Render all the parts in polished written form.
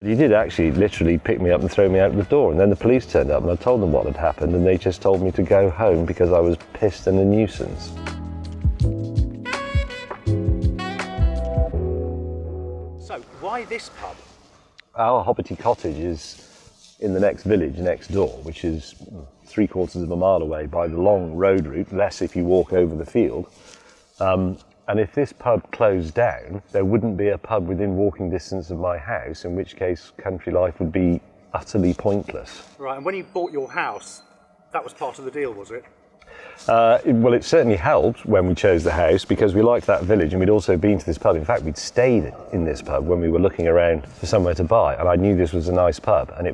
He did actually literally pick me up and throw me out the door, and then the police turned up and I told them what had happened, and they just told me to go home because I was pissed and a nuisance. So, why this pub? Our Hoppity Cottage is in the next village next door, which is 3/4 of a mile away by the long road route, less if you walk over the field. And if this pub closed down, there wouldn't be a pub within walking distance of my house, in which case country life would be utterly pointless. Right, and when you bought your house, that was part of the deal, was it? Well, it certainly helped when we chose the house because we liked that village, and we'd also been to this pub. In fact, we'd stayed in this pub when we were looking around for somewhere to buy, and I knew this was a nice pub, and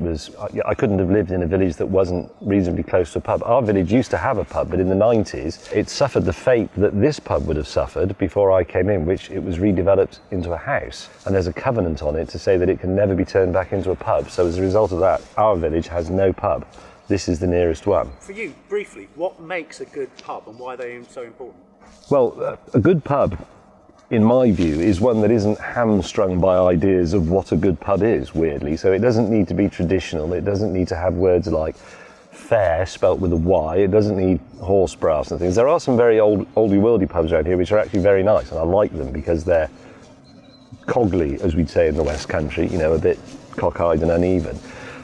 I couldn't have lived in a village that wasn't reasonably close to a pub. Our village used to have a pub, but in the 90s, it suffered the fate that this pub would have suffered before I came in, which it was redeveloped into a house, and there's a covenant on it to say that it can never be turned back into a pub. So as a result of that, our village has no pub. This is the nearest one. For you, briefly, what makes a good pub and why are they so important? Well, a good pub, in my view, is one that isn't hamstrung by ideas of what a good pub is, weirdly. So it doesn't need to be traditional. It doesn't need to have words like fair spelt with a Y. It doesn't need horse brass and things. There are some very oldie-worldy pubs around here which are actually very nice, and I like them because they're coggly, as we'd say in the West Country, a bit cockeyed and uneven.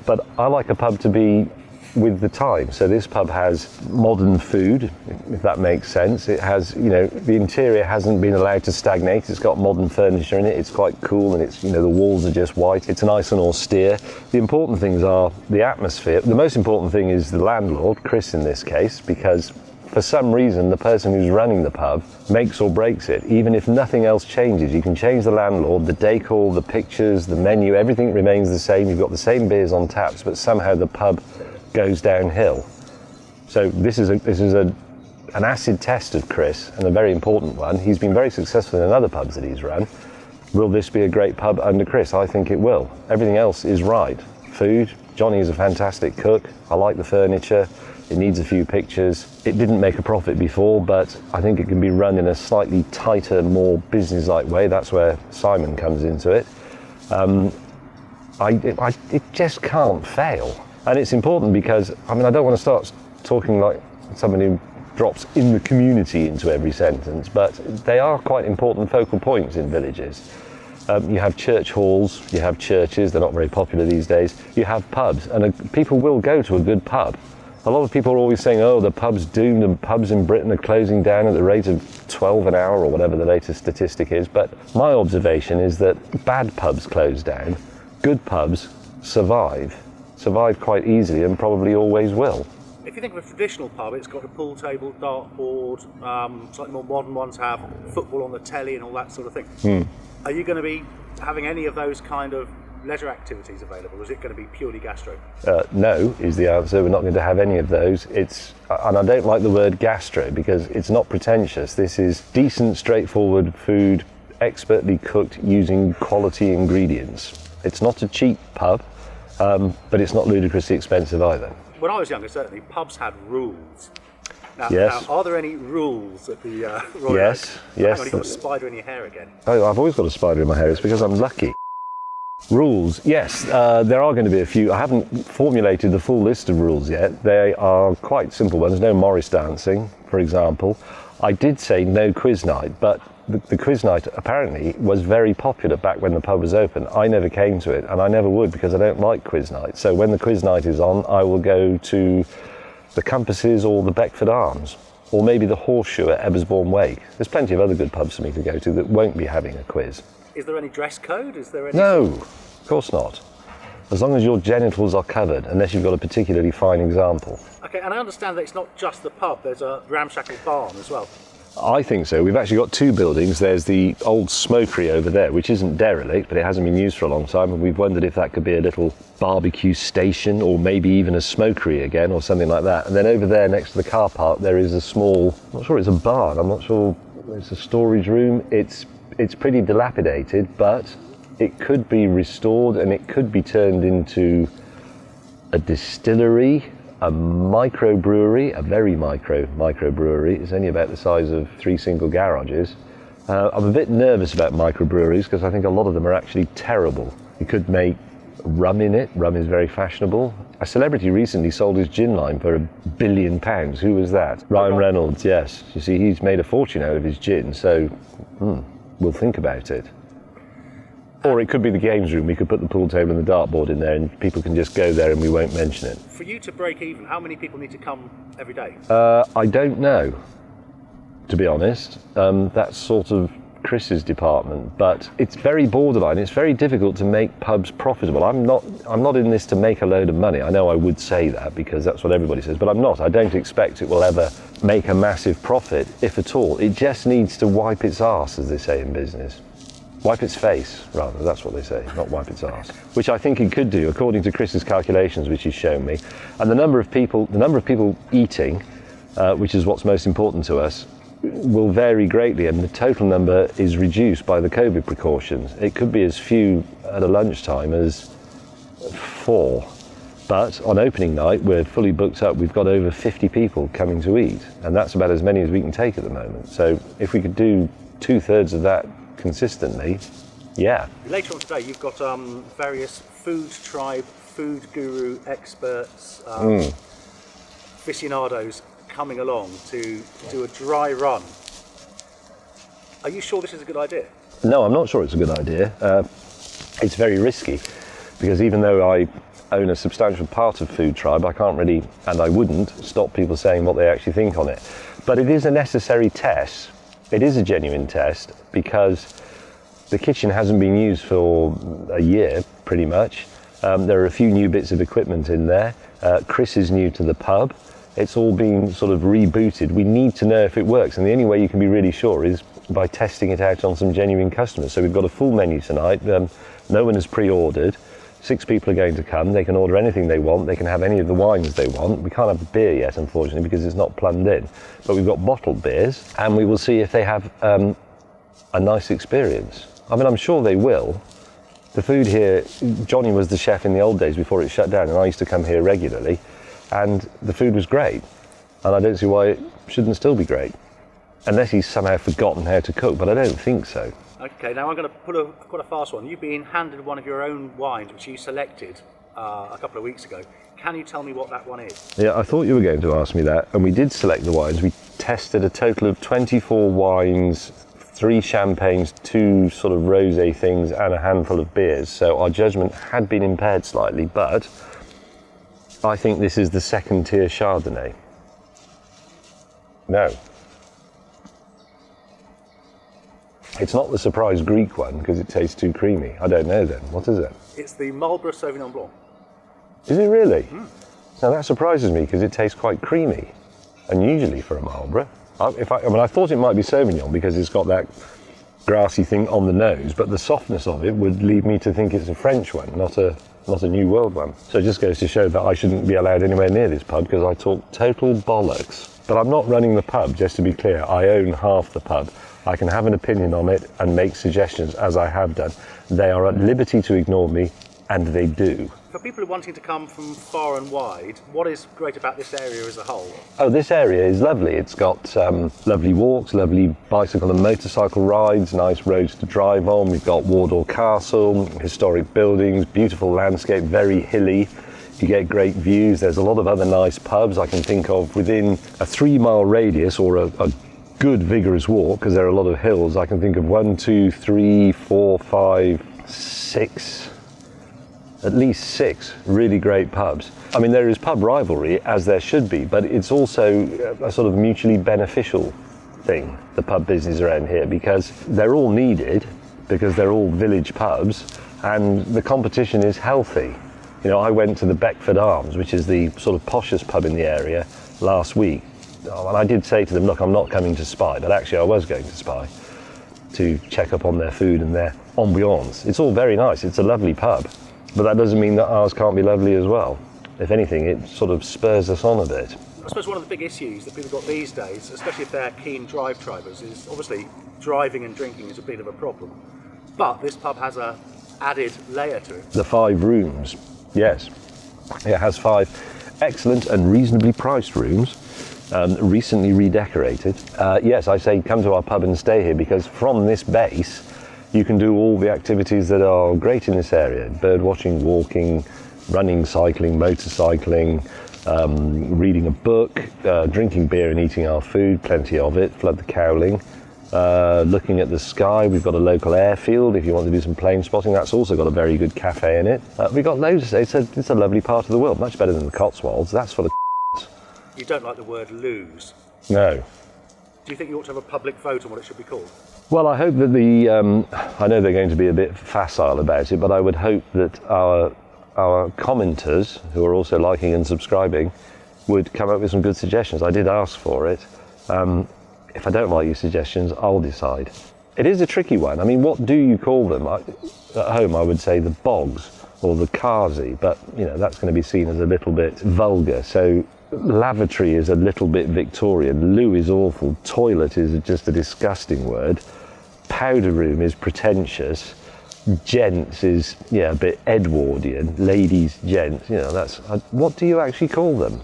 But I like a pub to be with the time. So this pub has modern food, if that makes sense. It has, the interior hasn't been allowed to stagnate. It's got modern furniture in it. It's quite cool, and it's, the walls are just white. It's nice and austere. The important things are the atmosphere. The most important thing is the landlord, Chris in this case, because for some reason the person who's running the pub makes or breaks it. Even if nothing else changes, you can change the landlord, the decor, the pictures, the menu, everything remains the same. You've got the same beers on taps, but somehow the pub goes downhill. So this is an acid test of Chris, and a very important one. He's been very successful in other pubs that he's run. Will this be a great pub under Chris? I think it will. Everything else is right. Food, Johnny is a fantastic cook. I like the furniture. It needs a few pictures. It didn't make a profit before, but I think it can be run in a slightly tighter, more business-like way. That's where Simon comes into it. It just can't fail. And it's important because, I don't want to start talking like someone who drops in the community into every sentence, but they are quite important focal points in villages. You have church halls, you have churches, they're not very popular these days, you have pubs, and people will go to a good pub. A lot of people are always saying, oh, the pub's doomed, and pubs in Britain are closing down at the rate of 12 an hour, or whatever the latest statistic is, but my observation is that bad pubs close down, good pubs survive quite easily and probably always will. If you think of a traditional pub, it's got a pool table, dartboard, slightly more modern ones have football on the telly and all that sort of thing. Are you going to be having any of those kind of leisure activities available, or is it going to be purely gastro? No is the answer. We're not going to have any of those. And I don't like the word gastro because it's not pretentious. This is decent, straightforward food, expertly cooked using quality ingredients. It's not a cheap pub. But it's not ludicrously expensive either. When I was younger, certainly, pubs had rules. Now, are there any rules at the Royal Yes, Oak? yes. You've got a spider in your hair again. Oh, I've always got a spider in my hair. It's because I'm lucky. Rules, yes, there are going to be a few. I haven't formulated the full list of rules yet. They are quite simple ones. No Morris dancing, for example. I did say no quiz night, but the quiz night apparently was very popular back when the pub was open. I never came to it, and I never would because I don't like quiz night. So when the quiz night is on, I will go to the Compasses or the Beckford Arms, or maybe the Horseshoe at Ebersbourne Wake. There's plenty of other good pubs for me to go to that won't be having a quiz. Is there any dress code? Is there any? No, of course not. As long as your genitals are covered, unless you've got a particularly fine example. Okay, and I understand that it's not just the pub, there's a ramshackle barn as well. I think so. We've actually got two buildings. There's the old smokery over there, which isn't derelict, but it hasn't been used for a long time, and we've wondered if that could be a little barbecue station, or maybe even a smokery again, or something like that. And then over there, next to the car park, there is a small, I'm not sure it's a barn, I'm not sure it's a storage room. It's pretty dilapidated, but it could be restored, and it could be turned into a distillery, a microbrewery, a very microbrewery. It's only about the size of 3 single garages. I'm a bit nervous about microbreweries because I think a lot of them are actually terrible. You could make rum in it. Rum is very fashionable. A celebrity recently sold his gin line for £1 billion. Who was that? Ryan Reynolds, yes. You see, he's made a fortune out of his gin, so we'll think about it. Or it could be the games room. We could put the pool table and the dartboard in there and people can just go there and we won't mention it. For you to break even, how many people need to come every day? I don't know, to be honest. That's sort of Chris's department, but it's very borderline. It's very difficult to make pubs profitable. I'm not in this to make a load of money. I know I would say that because that's what everybody says, but I'm not. I don't expect it will ever make a massive profit, if at all. It just needs to wipe its arse, as they say in business. Wipe its face, rather, that's what they say, not wipe its arse. Which I think it could do, according to Chris's calculations, which he's shown me. And the number of people eating, which is what's most important to us, will vary greatly, and the total number is reduced by the COVID precautions. It could be as few at a lunchtime as 4. But on opening night, we're fully booked up. We've got over 50 people coming to eat, and that's about as many as we can take at the moment. So if we could do 2/3 of that consistently, yeah. Later on today, you've got various FoodTribe, food guru experts, aficionados coming along to do a dry run. Are you sure this is a good idea? No, I'm not sure it's a good idea. It's very risky because even though I own a substantial part of FoodTribe, I can't really, and I wouldn't, stop people saying what they actually think on it. But it is a necessary test. It is a genuine test because the kitchen hasn't been used for a year, pretty much. There are a few new bits of equipment in there. Chris is new to the pub. It's all been sort of rebooted. We need to know if it works, and the only way you can be really sure is by testing it out on some genuine customers. So we've got a full menu tonight. No one has pre-ordered. 6 people are going to come. They can order anything they want. They can have any of the wines they want. We can't have the beer yet, unfortunately, because it's not plumbed in. But we've got bottled beers, and we will see if they have a nice experience. I mean, I'm sure they will. The food here, Johnny was the chef in the old days before it shut down, and I used to come here regularly, and the food was great. And I don't see why it shouldn't still be great, unless he's somehow forgotten how to cook, but I don't think so. Okay, now I'm going to put quite a fast one. You've been handed one of your own wines, which you selected a couple of weeks ago. Can you tell me what that one is? Yeah, I thought you were going to ask me that, and we did select the wines. We tested a total of 24 wines, 3 champagnes, 2 sort of rosé things, and a handful of beers. So our judgment had been impaired slightly, but I think this is the second tier Chardonnay. No. It's not the surprise Greek one because it tastes too creamy. I don't know then. What is it? It's the Marlborough Sauvignon Blanc. Is it really? Now that surprises me because it tastes quite creamy, unusually for a Marlborough. I thought it might be Sauvignon because it's got that grassy thing on the nose, but the softness of it would lead me to think it's a French one, not a New World one. So it just goes to show that I shouldn't be allowed anywhere near this pub because I talk total bollocks. But I'm not running the pub, just to be clear. I own half the pub. I can have an opinion on it and make suggestions, as I have done. They are at liberty to ignore me, and they do. For people who are wanting to come from far and wide, what is great about this area as a whole? Oh, this area is lovely. It's got lovely walks, lovely bicycle and motorcycle rides, nice roads to drive on. We've got Wardour Castle, historic buildings, beautiful landscape, very hilly. You get great views. There's a lot of other nice pubs I can think of within a 3-mile radius, or a good vigorous walk, because there are a lot of hills. I can think of 1, 2, 3, 4, 5, 6, at least 6 really great pubs. I mean, there is pub rivalry, as there should be, but it's also a sort of mutually beneficial thing, the pub business around here, because they're all needed, because they're all village pubs, and the competition is healthy. You know, I went to the Beckford Arms, which is the sort of poshest pub in the area, last week. And I did say to them, look, I'm not coming to spy, but actually I was going to spy to check up on their food and their ambiance. It's all very nice. It's a lovely pub, but that doesn't mean that ours can't be lovely as well. If anything, it sort of spurs us on a bit. I suppose one of the big issues that people got these days, especially if they're keen drive-tribers, is obviously driving and drinking is a bit of a problem. But this pub has a added layer to it. The 5 rooms, yes. It has 5 excellent and reasonably priced rooms. Recently redecorated. Yes, I say come to our pub and stay here, because from this base you can do all the activities that are great in this area: bird watching, walking, running, cycling, motorcycling, reading a book, drinking beer and eating our food, plenty of it, flood the cowling, looking at the sky. We've got a local airfield if you want to do some plane spotting. That's also got a very good cafe in it. We've got loads. It's a lovely part of the world, much better than the Cotswolds. That's full of You don't like the word lose. No. Do you think you ought to have a public vote on what it should be called? Well, I hope that I know they're going to be a bit facile about it, but I would hope that our commenters, who are also liking and subscribing, would come up with some good suggestions. I did ask for it. If I don't like your suggestions, I'll decide. It is a tricky one. I mean, what do you call them? At home, I would say the bogs or the carsey, but that's going to be seen as a little bit vulgar. So lavatory is a little bit Victorian. Loo is awful. Toilet is just a disgusting word. Powder room is pretentious. Gents is a bit Edwardian. Ladies, gents, that's what do you actually call them?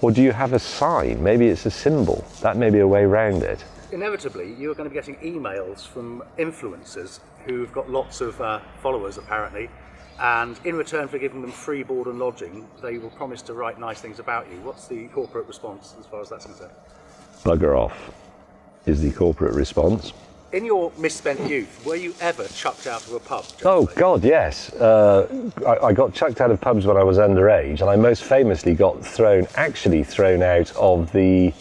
Or do you have a sign? Maybe it's a symbol. That may be a way around it. Inevitably, you're going to be getting emails from influencers who've got lots of followers apparently, and in return for giving them free board and lodging, they will promise to write nice things about you. What's the corporate response as far as that's concerned? Bugger off is the corporate response. In your misspent youth, were you ever chucked out of a pub? Oh, God, yes. I got chucked out of pubs when I was underage, and I most famously got thrown out of the...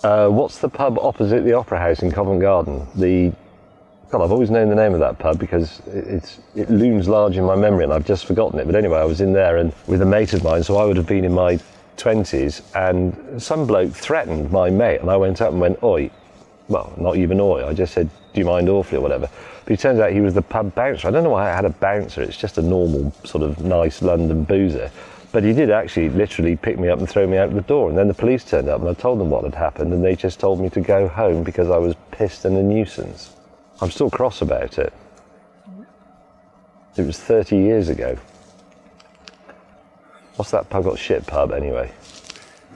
what's the pub opposite the Opera House in Covent Garden? I've always known the name of that pub because it looms large in my memory, and I've just forgotten it. But anyway, I was in there and with a mate of mine, so I would have been in my 20s, and some bloke threatened my mate, and I went up and went, "Oi." Well, not even oi, I just said, "Do you mind awfully," or whatever. But it turns out he was the pub bouncer. I don't know why I had a bouncer, it's just a normal sort of nice London boozer. But he did actually literally pick me up and throw me out the door. And then the police turned up and I told them what had happened, and they just told me to go home because I was pissed and a nuisance. I'm still cross about it. It was 30 years ago. What's that pub got? Shit pub, anyway.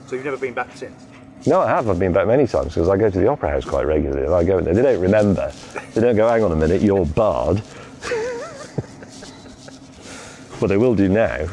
So you've never been back since? No, I have. I've been back many times because I go to the Opera House quite regularly. And I go in there. They don't remember. They don't go, "Hang on a minute, you're barred." Well, they will do now.